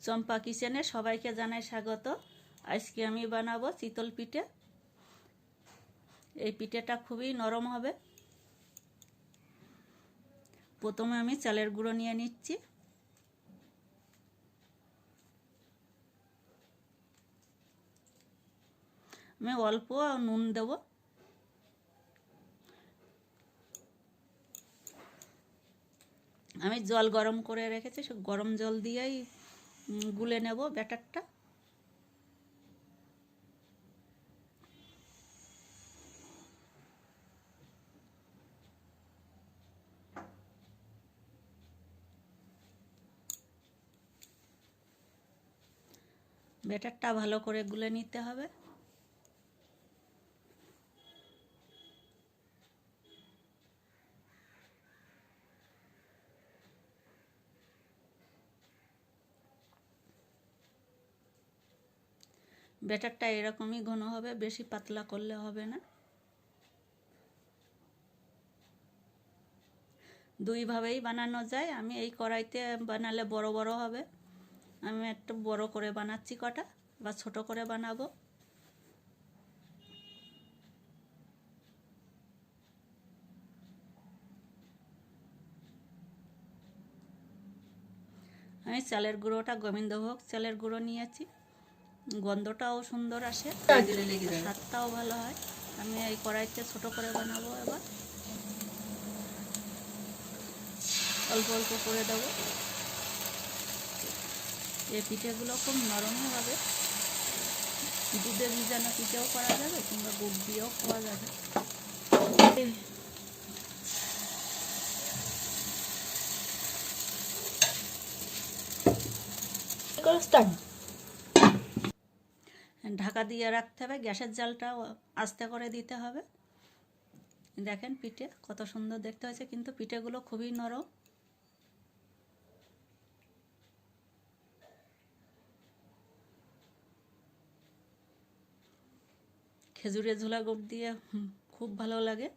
চম্পা কিচেনে সবাইকে জানাই স্বাগত। আজকে আমি বানাবো চিতল পিঠে। এই পিঠেটা খুবই নরম হবে। প্রথমে আমি চালের গুঁড়ো নিয়ে নিচ্ছি। আমি অল্প নুন দেব। আমি জল গরম করে রেখেছি, সে গরম জল দিয়েই গুলে নেব ব্যাটারটা। ব্যাটারটা ভালো করে গুলে নিতে হবে। ব্যাটারটা এরকমই ঘন হবে, বেশি পাতলা করলে হবে না। দুইভাবেই বানানো যায়। আমি এই কড়াইতে বানালে বড় বড় হবে। আমি একটু বড় করে বানাচ্ছি কটা, বা ছোট করে বানাবো। আমি চালের গুঁড়োটা গোবিন্দভোগ চালের গুঁড়ো নিয়েছি। গন্ধটাও সুন্দর আসে, স্বাদটাও ভালো হয়। আমি এই কড়াইতে ছোট করে বানাবো। এবার অল্প অল্প করে দেবো। এই পিঠেগুলো খুব নরমই হবে। দুধে ভিজানো পিঠেও করা যাবে, কিংবা গুড় দিয়েও খাওয়া যাবে। ঢাকা দিয়ে রাখতে হবে। গ্যাসের জালটাও আস্তে করে দিতে হবে। দেখেন পিঠে কত সুন্দর দেখতে হয়েছে, কিন্তু পিঠেগুলো খুবই নরম। খেজুরের ঝোলা গুড় দিয়ে খুব ভালো লাগে।